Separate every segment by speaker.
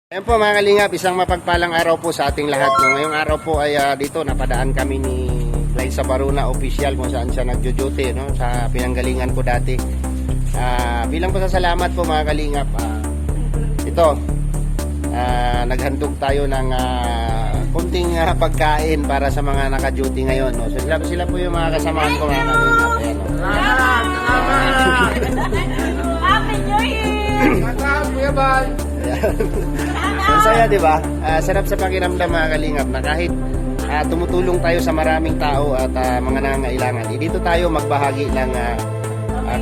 Speaker 1: Ayan po mga kalingap, isang mapagpalang araw po sa ating lahat. Ngayong araw po ay dito napadaan kami ni Liza Baruna official kung saan siya nagjo-duty, no? Sa pinanggalingan ko dati. Bilang pasasalamat po mga kalingap, ito naghandog tayo ng kunting pagkain para sa mga naka-duty ngayon, no? So, sila po yung mga kasamahan ko mga kalingap. Ayan, no?
Speaker 2: Happy New Year!
Speaker 1: Kuya Bal! Ang saya, di ba? Sarap sa pakiramdam mga kalingap na kahit tumutulong tayo sa maraming tao at mga nangangailangan. Dito tayo magbahagi ng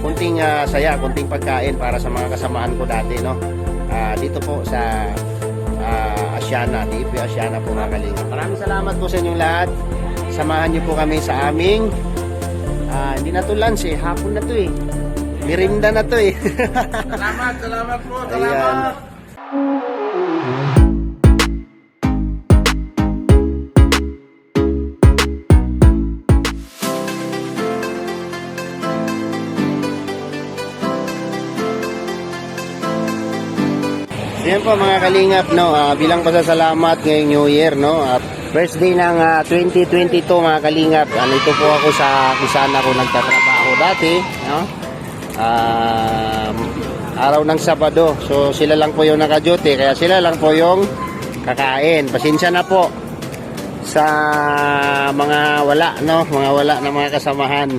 Speaker 1: kunting saya, kunting pagkain para sa mga kasamahan ko dati, no? Dito po sa Asiana, DIP Asiana po mga kalingap. Maraming salamat po sa inyong lahat. Samahan niyo po kami sa aming hindi na to lunch eh, hapon na to eh. Merinda na to eh.
Speaker 3: Salamat po,
Speaker 1: Ayan. Yan po mga kalingap, no, bilang pasasalamat ngayong New Year, no, at first day ng 2022 mga kalingap. Ito po ako sa kung saan ako nagtatrabaho dati, no. Araw ng Sabado. So sila lang po yung naka-duty, kaya sila lang po yung kakain. Pasensya na po sa mga wala, no, mga wala na mga kasamahan.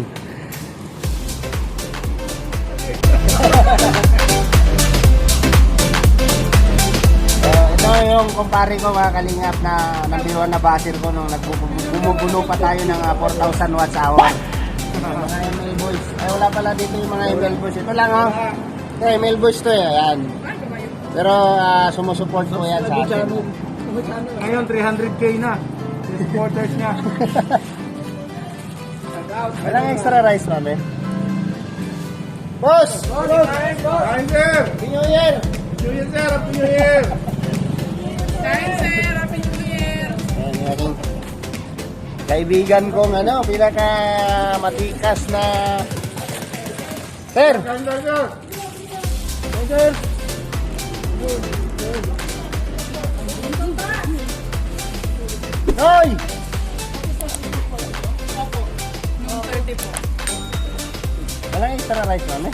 Speaker 1: Ito yung kumpare ko mga kalingap na nambiwan na baser ko nung bumubuno pa tayo ng 4,000 watts hour. Mga ML boys. Ay wala pala dito yung mga ML boys. Ito lang oh. Ito ML boys to eh. Ayan. Pero sumusupport ko yan sa akin.
Speaker 3: Ngayon 300k na. Yung supporters niya.
Speaker 1: Walang extra rice mami. Boss!
Speaker 3: Kain sir!
Speaker 1: Happy New Year!
Speaker 3: New Year sir! Happy New Year!
Speaker 2: Kain, sir! Happy New Year!
Speaker 1: Ayan yung aking kaibigan kong pinaka matikas na sir!
Speaker 3: Kain sir sir!
Speaker 1: Sir! Hoy!
Speaker 2: 130 po.
Speaker 1: Walang extra rice mami?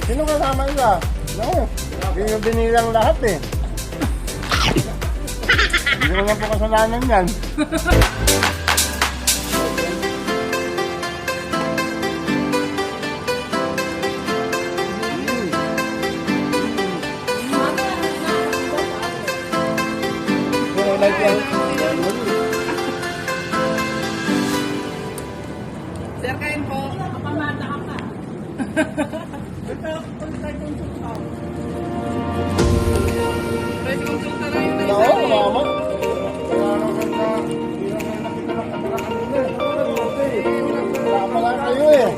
Speaker 1: Sino kasama nila? Naku, hindi nyo binilang lahat eh. Hindi ko lang po kasalanan yan. Pero like yan.
Speaker 2: Sir, kain po. Kapamata ka pa. Pwede konsulta na yun.
Speaker 1: Oo, mama. Wala pa lang kayo eh.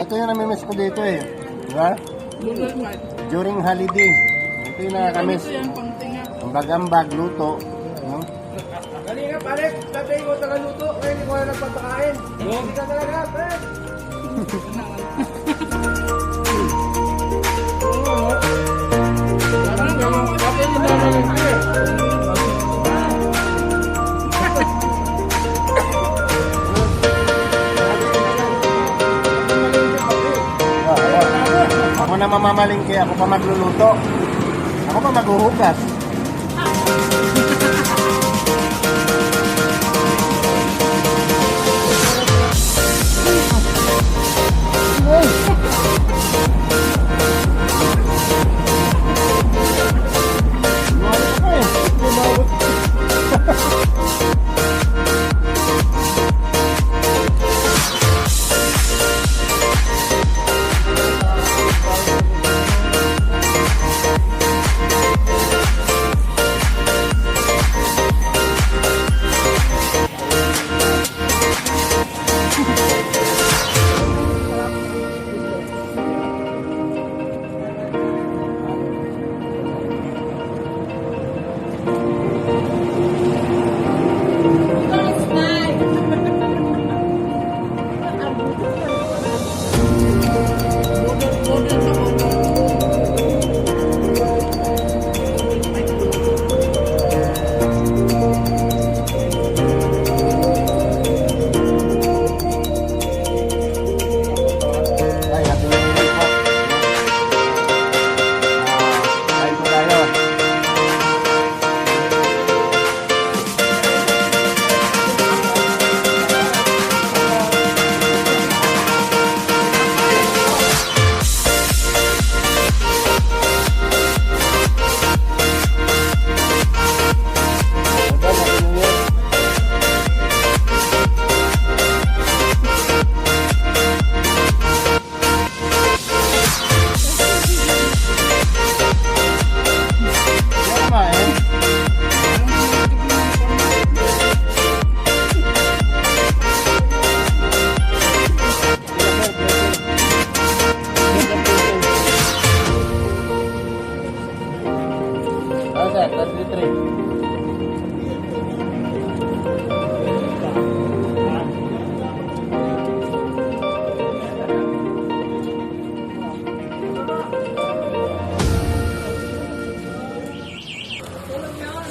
Speaker 1: Ito yung namimiss ko dito eh. Diba? During holiday. Ito yung nakakamiss.
Speaker 2: Ito yan, pangtinga.
Speaker 1: Ambag-ambag, luto. No?
Speaker 3: Kalinga Alex! Tatay ko tagaluto. Kaya hindi ko na nagpapakain. Hindi ka talaga, pre!
Speaker 1: Ako na mamamalingki, ako pa magluluto. Ako pa maghuhugas.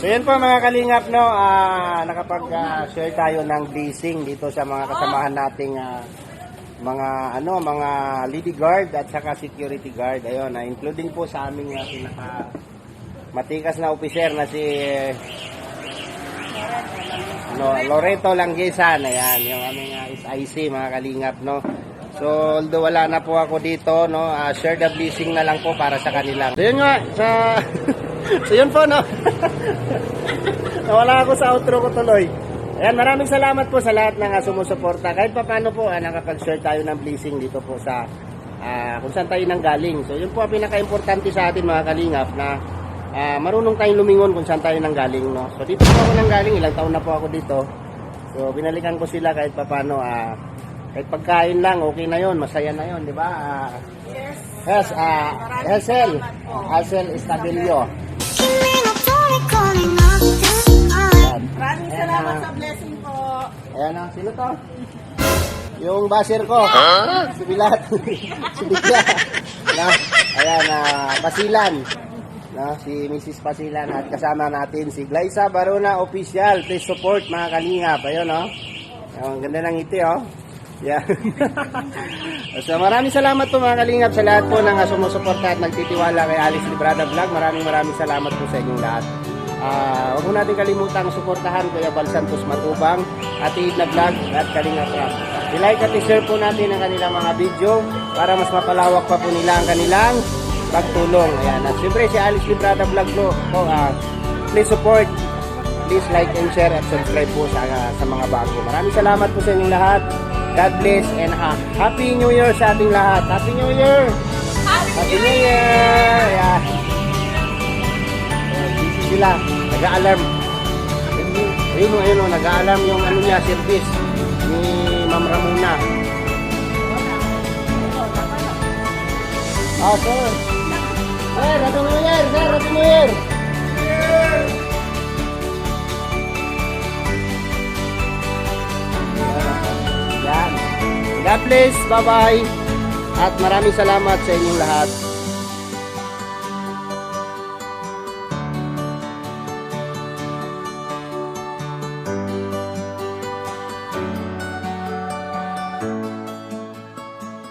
Speaker 1: So yun po mga kalingap, no, nakapag-share tayo ng blessing dito sa mga kasamahan nating mga lady guard at saka security guard. Ayun, including po sa aming pinaka matikas na officer na si Loreto Langgesan. Ayan, yung aming SIC mga kalingap, no. So, although wala na po ako dito, no, share the blessing na lang po para sa kanila. So, yun nga, so, yun po, no. Nawala ako sa outro ko tuloy. Ayan, maraming salamat po sa lahat ng sumusuporta. Kahit pa paano po, nakapag-share tayo ng blessing dito po sa kung saan tayo nanggaling. So, yun po ang pinaka-importante sa atin mga kalingap na marunong tayong lumingon kung saan tayo nanggaling, no. So, dito po ako nanggaling, ilang taon na po ako dito. So, binalikan ko sila kahit pa paano, kahit pagkain lang, okay na yon, masaya na yon, di ba? Yes, Hazel Estabilio.
Speaker 2: Maraming salamat sa blessing po.
Speaker 1: Ayan o, sino to? Yung basher ko. Si Bilat. Si Bigla. Ayan, Pasilan. No, si Mrs. Pasilan at kasama natin si Glyza Barona Official. Please support mga kalingap. Ayun o. Ang ganda ng ngiti o. Yeah. So maraming salamat po mga kalingap sa lahat po ng sumusuporta at nagtitiwala kay Alice Librada Vlog. Maraming salamat po sa inyong lahat. Huwag mo natin kalimutang suportahan Kuya Bal Santos Matubang, Ate Idna Vlog at Kalingap Rap. I-like at i-share po natin ang kanilang mga video para mas mapalawak pa po nila ang kanilang pagtulong. Ayan. At siyempre si Alice Librada Vlog po, please support, please like and share at subscribe po sa mga bago. Maraming salamat po sa inyong lahat. God bless and Happy New Year sa ating lahat. Happy New Year! Happy New Year! Yeah. Sila, nag-a-alarm. Ayun, nag-a-alarm yung service ni Ma'am Ramona. Sir. Sir, Happy New Year! Sir, Happy New Year! Yan. God bless, bye-bye. At maraming salamat sa inyong lahat.